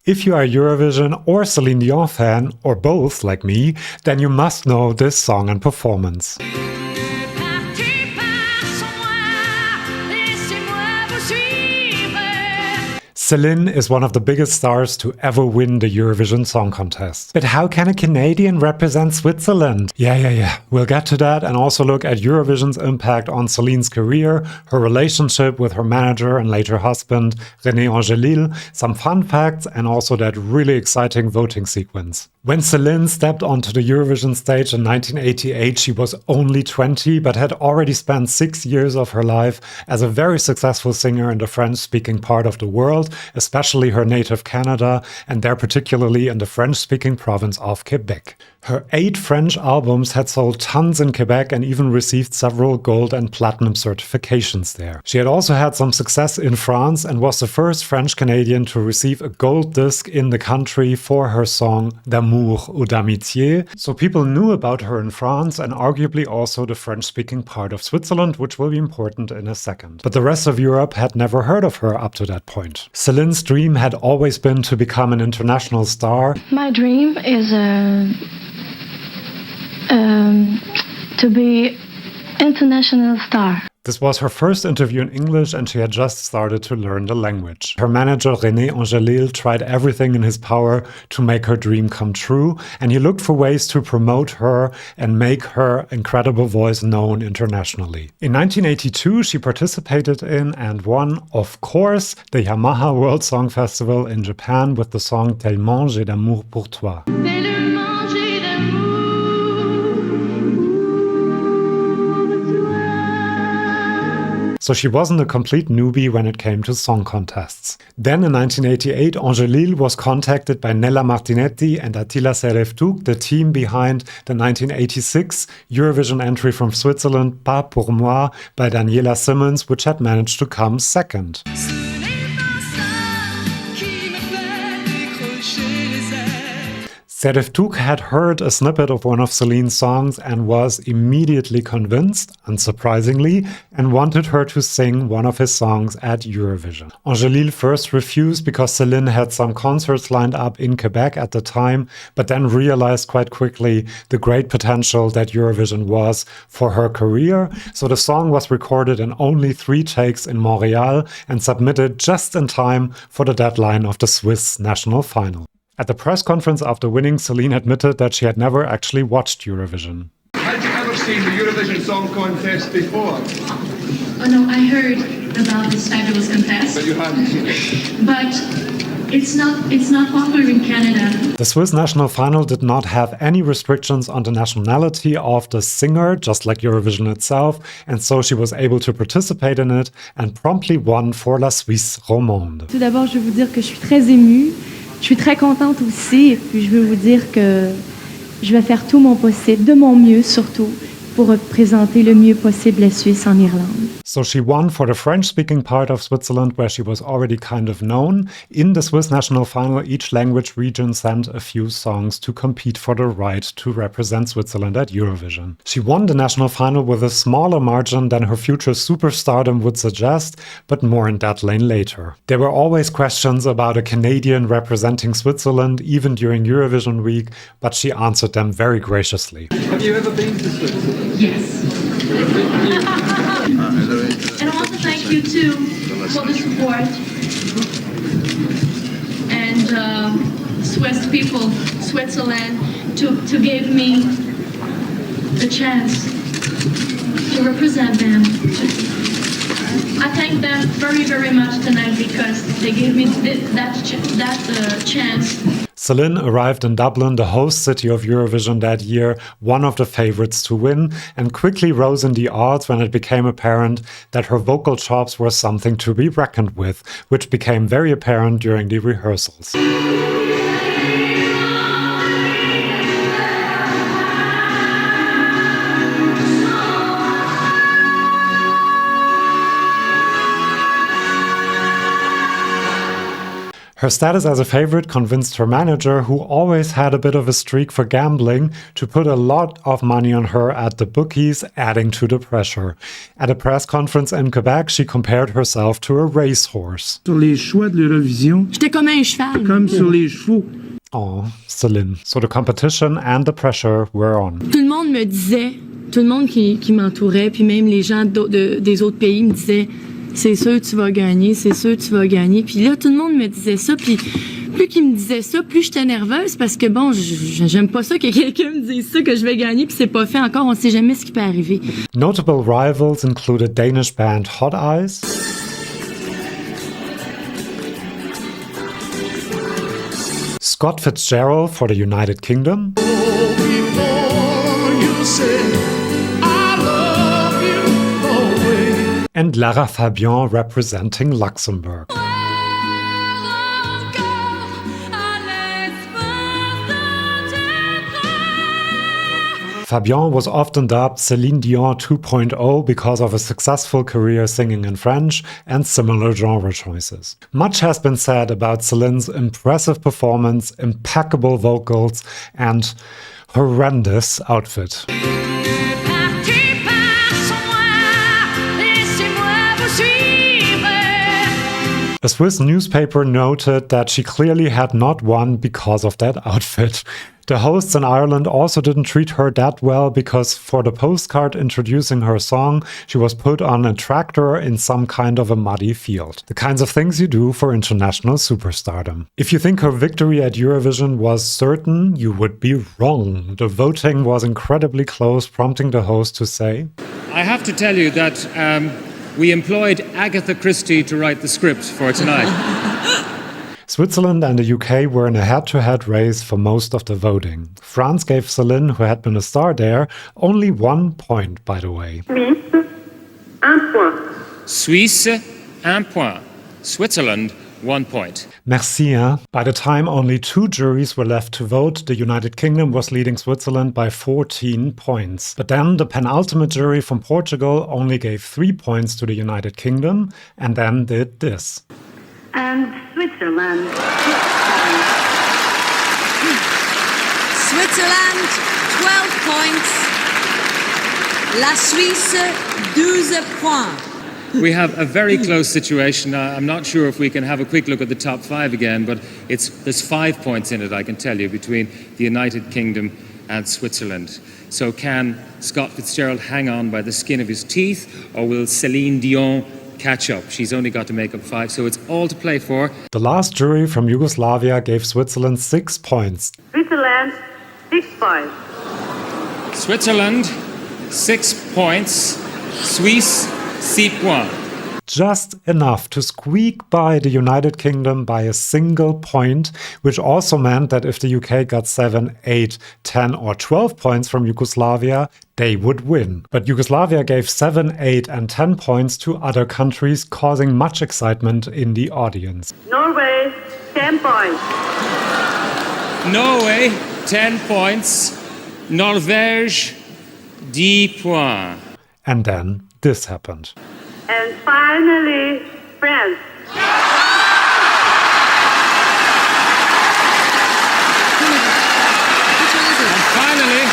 If you are a Eurovision or Céline Dion fan, or both like me, then you must know this song and performance. Celine is one of the biggest stars to ever win the Eurovision Song Contest. But how can a Canadian represent Switzerland? Yeah. We'll get to that and also look at Eurovision's impact on Celine's career, her relationship with her manager and later husband, René Angelil, some fun facts, and also that really exciting voting sequence. When Celine stepped onto the Eurovision stage in 1988, she was only 20, but had already spent 6 years of her life as a very successful singer in the French-speaking part of the world, especially her native Canada, and there particularly in the French-speaking province of Quebec. Her 8 French albums had sold tons in Quebec and even received several gold and platinum certifications there. She had also had some success in France and was the first French-Canadian to receive a gold disc in the country for her song D'amour ou d'amitié. So people knew about her in France and arguably also the French-speaking part of Switzerland, which will be important in a second. But the rest of Europe had never heard of her up to that point. Celine's dream had always been to become an international star. My dream is to be international star. This was her first interview in English and she had just started to learn the language. Her manager René Angelil tried everything in his power to make her dream come true, and he looked for ways to promote her and make her incredible voice known internationally. In 1982 she participated in and won, of course, the Yamaha World Song Festival in Japan with the song Tellement j'ai d'amour pour toi. So she wasn't a complete newbie when it came to song contests. Then in 1988, Angelil was contacted by Nella Martinetti and Attila Sereftuk, the team behind the 1986 Eurovision entry from Switzerland, Pas pour moi, by Daniela Simmons, which had managed to come second. Sereftuk had heard a snippet of one of Celine's songs and was immediately convinced, unsurprisingly, and wanted her to sing one of his songs at Eurovision. Angelil first refused because Celine had some concerts lined up in Quebec at the time, but then realized quite quickly the great potential that Eurovision was for her career. So the song was recorded in only 3 takes in Montreal and submitted just in time for the deadline of the Swiss national final. At the press conference after winning, Celine admitted that she had never actually watched Eurovision. Had you ever seen the Eurovision Song Contest before? Oh no, I heard about this fabulous contest. But you hadn't seen it? But it's not popular in Canada. The Swiss national final did not have any restrictions on the nationality of the singer, just like Eurovision itself, and so she was able to participate in it and promptly won for la Suisse romande. Tout d'abord, je veux vous dire que je suis très émue. Je suis très contente aussi, et puis je veux vous dire que je vais faire tout mon possible, de mon mieux surtout, pour représenter le mieux possible la Suisse en Irlande. So she won for the French-speaking part of Switzerland, where she was already kind of known. In the Swiss national final, each language region sent a few songs to compete for the right to represent Switzerland at Eurovision. She won the national final with a smaller margin than her future superstardom would suggest, but more in that lane later. There were always questions about a Canadian representing Switzerland, even during Eurovision week, but she answered them very graciously. Have you ever been to Switzerland? Yes. And I want to thank you too for the support and Swiss people, Switzerland, to give me the chance to represent them. I thank them very, very much tonight because they gave me that chance. Celine arrived in Dublin, the host city of Eurovision that year, one of the favorites to win, and quickly rose in the odds when it became apparent that her vocal chops were something to be reckoned with, which became very apparent during the rehearsals. Her status as a favorite convinced her manager, who always had a bit of a streak for gambling, to put a lot of money on her at the bookies, adding to the pressure. At a press conference in Quebec, she compared herself to a racehorse. Sur les choix de l'Eurovision, J'étais comme un cheval. comme sur les chevaux. Oh, Celine. So the competition and the pressure were on. Tout le monde me disait, tout le monde qui m'entourait, puis même les gens des autres pays me disaient « C'est sûr tu vas gagner, c'est sûr tu vas gagner ». Puis là, tout le monde me disait ça, puis plus qu'ils me disaient ça, plus j'étais nerveuse parce que bon, j'aime pas ça que quelqu'un me dise ça, que je vais gagner, puis c'est pas fait encore, on sait jamais ce qui peut arriver. Notable rivals included Danish band Hot Eyes, Scott Fitzgerald for the United Kingdom, and Lara Fabian representing Luxembourg. Fabian was often dubbed Céline Dion 2.0 because of a successful career singing in French and similar genre choices. Much has been said about Celine's impressive performance, impeccable vocals, and horrendous outfit. A Swiss newspaper noted that she clearly had not won because of that outfit. The hosts in Ireland also didn't treat her that well because for the postcard introducing her song, she was put on a tractor in some kind of a muddy field. The kinds of things you do for international superstardom. If you think her victory at Eurovision was certain, you would be wrong. The voting was incredibly close, prompting the host to say, I have to tell you that we employed Agatha Christie to write the script for tonight. Switzerland and the UK were in a head-to-head race for most of the voting. France gave Celine, who had been a star there, only 1 point, by the way. Suisse, 1 point. Switzerland, 1 point. Merci, hein? By the time only 2 juries were left to vote, the United Kingdom was leading Switzerland by 14 points. But then the penultimate jury from Portugal only gave 3 points to the United Kingdom and then did this. And Switzerland, 6 points. Switzerland, 12 points. La Suisse, 12 points. We have a very close situation. I'm not sure if we can have a quick look at the top 5 again, but there's 5 points in it, I can tell you, between the United Kingdom and Switzerland. So can Scott Fitzgerald hang on by the skin of his teeth, or will Céline Dion catch up? She's only got to make up 5, so it's all to play for. The last jury from Yugoslavia gave Switzerland 6 points. Switzerland, 6 points. Switzerland, 6 points. Suisse, 6 points. Just enough to squeak by the United Kingdom by a single point, which also meant that if the UK got 7, 8, 10 or 12 points from Yugoslavia, they would win. But Yugoslavia gave 7, 8 and 10 points to other countries, causing much excitement in the audience. Norway, 10 points. Norway, 10 points. Norvège, 10 points. And then this happened. And finally, France. And finally,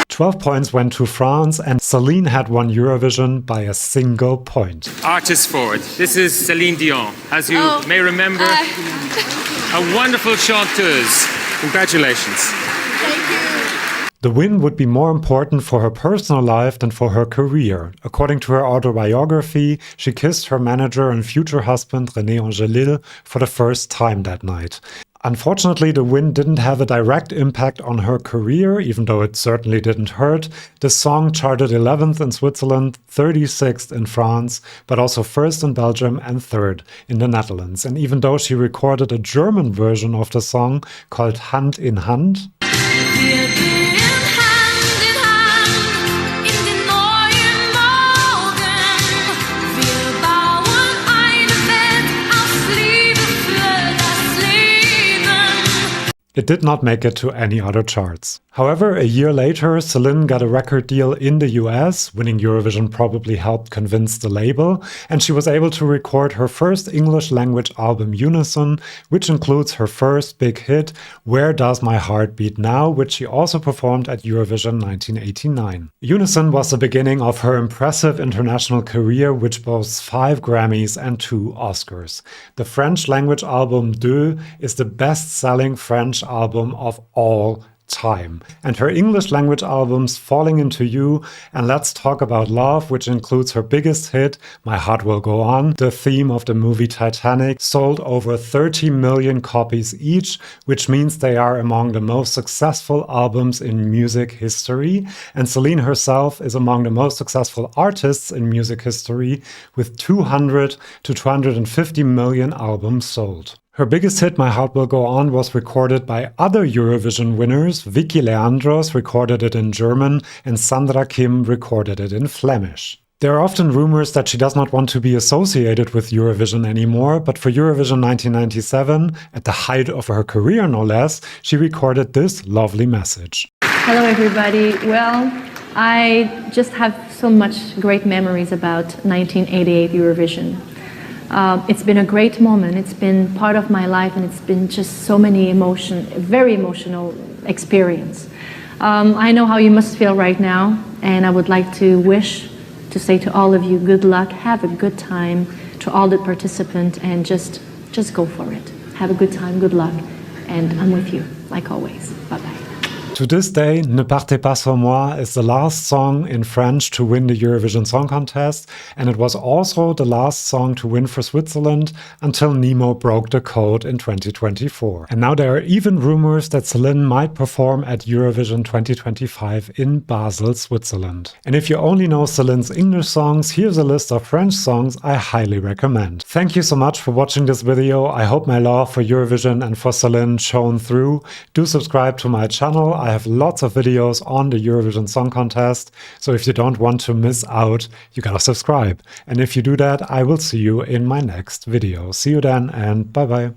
12 points went to France, and Celine had won Eurovision by a single point. artist forward. This is Céline Dion. As you may remember, a wonderful chanteuse. Congratulations. Thank you. The win would be more important for her personal life than for her career. According to her autobiography, she kissed her manager and future husband René Angelil for the first time that night. Unfortunately, the win didn't have a direct impact on her career, even though it certainly didn't hurt. The song charted 11th in Switzerland, 36th in France, but also 1st in Belgium and 3rd in the Netherlands. And even though she recorded a German version of the song called Hand in Hand, It did not make it to any other charts. However, a year later, Celine got a record deal in the US, winning Eurovision probably helped convince the label, and she was able to record her first English-language album Unison, which includes her first big hit, Where Does My Heart Beat Now?, which she also performed at Eurovision 1989. Unison was the beginning of her impressive international career, which boasts 5 Grammys and 2 Oscars. The French-language album Deux is the best-selling French album of all time. And her English language albums Falling Into You and Let's Talk About Love, which includes her biggest hit, My Heart Will Go On, the theme of the movie Titanic, sold over 30 million copies each, which means they are among the most successful albums in music history. And Celine herself is among the most successful artists in music history, with 200 to 250 million albums sold. Her biggest hit, My Heart Will Go On, was recorded by other Eurovision winners. Vicky Leandros recorded it in German and Sandra Kim recorded it in Flemish. There are often rumors that she does not want to be associated with Eurovision anymore, but for Eurovision 1997, at the height of her career no less, she recorded this lovely message. Hello everybody. Well, I just have so much great memories about 1988 Eurovision. It's been a great moment. It's been part of my life, and it's been just so many very emotional experience. I know how you must feel right now, and I would like to say to all of you, good luck, have a good time, to all the participants, and just go for it. Have a good time, good luck, and I'm with you, like always. Bye-bye. To this day, Ne partez pas sans moi is the last song in French to win the Eurovision Song Contest, and it was also the last song to win for Switzerland until Nemo broke the code in 2024. And now there are even rumors that Celine might perform at Eurovision 2025 in Basel, Switzerland. And if you only know Celine's English songs, here's a list of French songs I highly recommend. Thank you so much for watching this video. I hope my love for Eurovision and for Celine shone through. Do subscribe to my channel. I have lots of videos on the Eurovision Song Contest, so if you don't want to miss out, you gotta subscribe. And if you do that, I will see you in my next video. See you then, and bye bye.